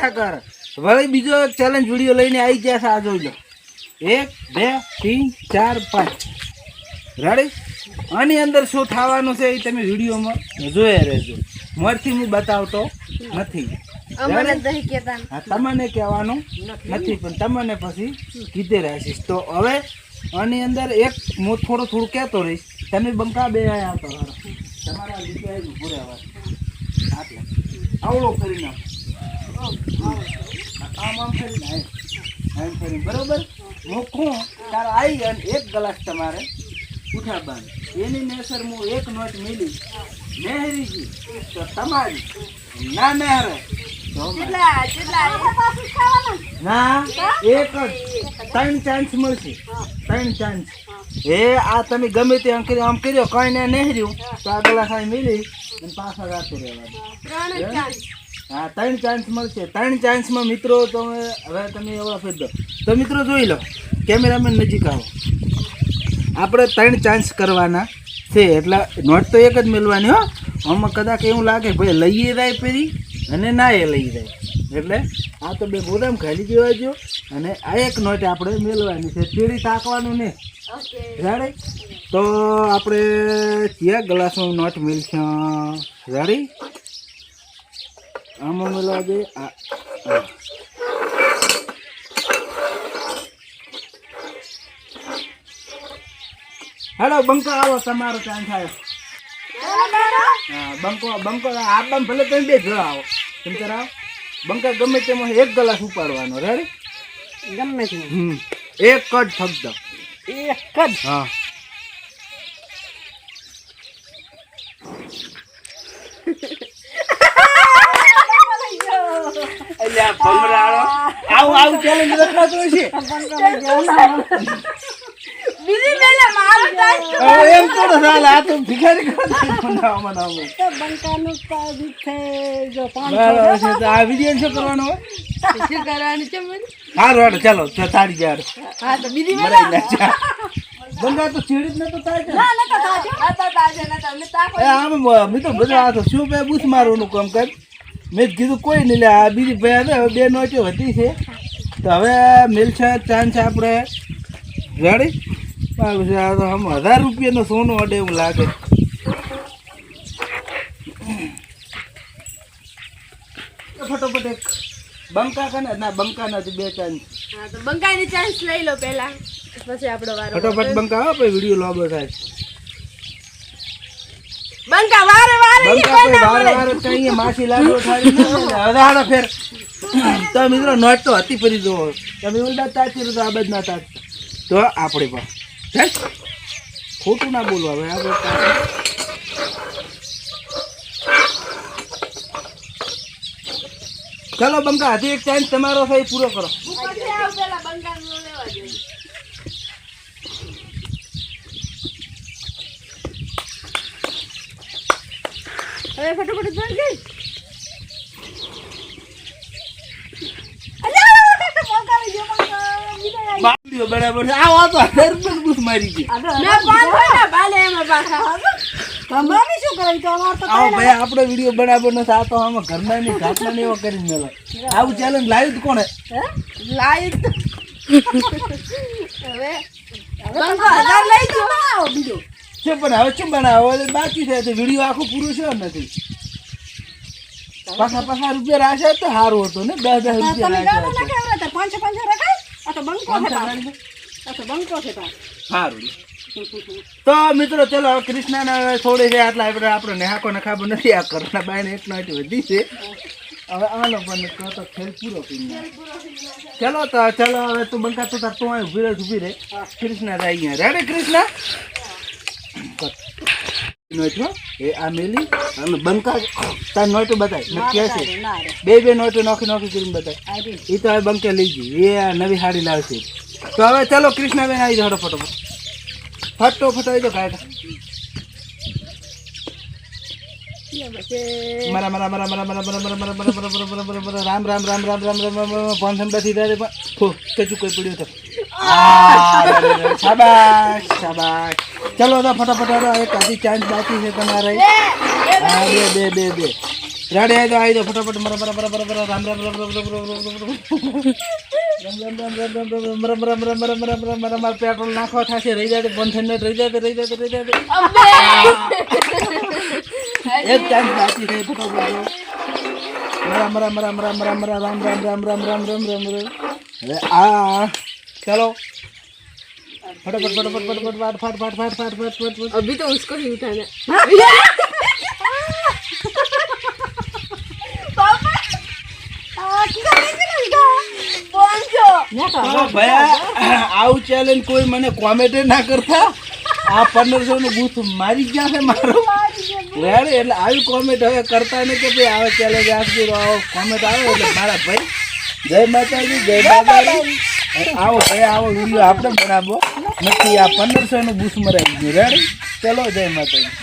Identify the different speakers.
Speaker 1: કથા કર વળી બીજો એક ચેલેન્જ વિડીયો લઈને આવી ગયા છે. આ જોઈ લો 1 2 3 4 5 રેડી. આની અંદર શું થવાનું છે એ તમે વિડીયોમાં જોયા રહેજો. મોરથી હું બતાવતો નથી. તમને કહેવાનું નથી પણ તમને પછી કીધે રાખીશ. તો હવે આની અંદર એક હું થોડું કહેતો રહીશ. તમે બંકા બે આવતો તમારા લીધે પૂરા આવડો કરી નાખો આમ કરીને એમ કરીને બરોબર મૂકું તારે આવી અને એક ગ્લાસ તમારે ઉઠાવવાનું. એની નેસર હું એક નોટ મેલી નહેરીજી તો તમારી ના નહેરે ના એક જ 3 ચાન્સ મળશે. 3 ચાન્સ. એ આ તમે ગમે તે આમ કર્યો કઈ ને નહેર્યું તો આ ગ્લાસ અહીં મેલી અને પાછા રાતે રહેવાનું. હા 3 ચાન્સ મળશે. 3 ચાન્સમાં મિત્રો તમે હવે તમે એવા ફેર દો. તો મિત્રો જોઈ લો કેમેરામેન નજીક આવો. આપણે 3 ચાન્સ કરવાના છે એટલે નોટ તો એક જ મેળવાની હો. આમાં કદાચ એવું લાગે ભાઈ લઈએ જાય પેરી અને ના એ લઈ જાય એટલે આ તો બે ગોદામ ખાલી દેવા જો અને આ એક નોટ આપણે મેળવાની છે. ચીડી તાકવાનું ને રેડી. તો આપણે કયા ગ્લાસમાં નોટ મેળશે રેડી. આમાં મેળવા દે. હેલો બંકો આવો તમારો ચાન્સ આવ્યો. હા બંકો આબામ ભલે તમે બે ભેળા આવો. તમે તાર આવો બંકા ગમે તેમાં એક ગ્લાસ ઉપાડવાનો રેડી. ગમે તે એક જ ફક્ત એક જ. હા આવું ચેલેન્જ રખાતો છે. એમ તો ચાલે આ તો ભિખારી આ વિડીયો શું કરવાનો હોય હા રોડ ચાલો તારી યાર બંગા તો ચીડી જ નતો થાય આમ મેં તો બધા આ તો શું બે બૂથ મારવાનું કામ કર. મેં કીધું કોઈ નહીં લે આ બીજી ભાઈ બે નોટો હતી છે તો હવે મિલશે ચાન્સ આપણે રેડી. આ તો આમ 1000 રૂપિયાનો સોનું અડે એવું લાગે. ફટોફટ એક બંકા કને ના બંકા નથી 2 ચાન્સ.
Speaker 2: હા તો બંકાની ચાન્સ લઈ લો પહેલા પછી આપણો વારો.
Speaker 1: ફટોફટ બંકા હો પછી વિડિયો લાંબો થાય.
Speaker 2: બંકા વારે
Speaker 1: વારે કઈ માસી લાડો થાળી હજારો ફેર. તો મિત્રો નોટ તો હતી પડી જો તમે ઉલટા તાચી તો આ બધ ના તાચ તો આપણે પણ ખોટું ના બોલવા હવે આપણે ચલો બંકા હજી એક ચાન્સ તમારો છે પૂરો કરો.
Speaker 2: હવે ફટાફટ જોઈ ગઈ.
Speaker 1: બાબડીઓ બરાબર છે. આવો તો 1000 રૂપિયા બૂથ મારી ગઈ.
Speaker 2: મે પાંચ હોય બાલે એમાં પાછા તમારે શું કરે તો અમાર તો
Speaker 1: આવો ભાઈ આપણો વિડિયો બરાબર નથી. આ તો આમાં ઘરના ની ઘાટના ને એવો કરીને મેલો. આવું ચેલેન્જ લાવ્યું કોણે
Speaker 2: લાઈવ હવે બંકો 1000 લઈ જો આવો બીજો
Speaker 1: છે પણ હવે શું બનાવો બાકી છે તો વિડિયો આખું પૂરું છે નથી. પાછા રૂપિયા રાશે તો સારું હતું ને 10 રૂપિયા રાશે
Speaker 2: 5 રખાય. આ તો બંકો છે
Speaker 1: સારું. તો મિત્રો ચલો કૃષ્ણને થોડી છે આટલા આપણે નેહાકો નખાબો નથી. આ કરોના બાઈને એક નોટ વધી છે હવે આનો પણ તો ખેલ પૂરો કરી ચલો. તો ચલો હવે તું બંકા તું તાર તું ઊભી રહે કૃષ્ણ અહીંયા રેડી. કૃષ્ણ નોટો એ આ મેલી અને બંકા તાર નોટો બતાય કે છે બે નોટો નોખી કરીને બતાય. એ તો હવે બંકે લઈ ગઈ એ આ નવી સાડી લાવશે. તો હવે ચલો કૃષ્ણબેન આવી જાઓ ફટોફટ આવી જાઓ કાઢ મારા મારા મારા મારા મારા મારા મારા મારા મારા મારા રામ રામ રામ રામ રામ રામ રામ પાંચન બેઠી રહે કચું કોઈ પડ્યું તો શાબાશ શાબાશ. ચલો તો ફટાફટ એક આધી ચાન્સ બાકી છે તમારે. હા બે રેડી આવી દો ફટાફટ મરા મરા મરા મરા મરા રામ રામ રામ રામ રામ રામ રામ રામ રામ રામ પેટ્રોલ નાખવા થશે રહી જાય બંધ થઈને રહી જાય એક ટાઈમ બાકી થઈ ફટાફટ મરા મરા મરા મરા મરા મરા રામ રામ રામ રામ રામ રામ રામ રામ હવે આ चलो फटाफट फटाफट फटाफट फाट फाट फाट फाट फाट फाट फाट फाट
Speaker 2: अभी तो उसको ही उठाना
Speaker 1: चलो भैया आउ चैलेंज कोई मैंने कॉमेंट ना करता आ 1500 નું બૂથ મારી ગયા છે મારો રેડ એટલે આવી કોમેન્ટ હવે કરતા ને કે ભાઈ આવે ચેલેન્જ આપજો આવો કોમેન્ટ આવે એટલે મારા ભાઈ જય માતાજી જય બાબાજી આવો ભાઈ આવો વિડીયો આપણે બનાવો નથી આ 1500 નું બૂથ મરાઈ ગયું રેડ ચલો જય માતાજી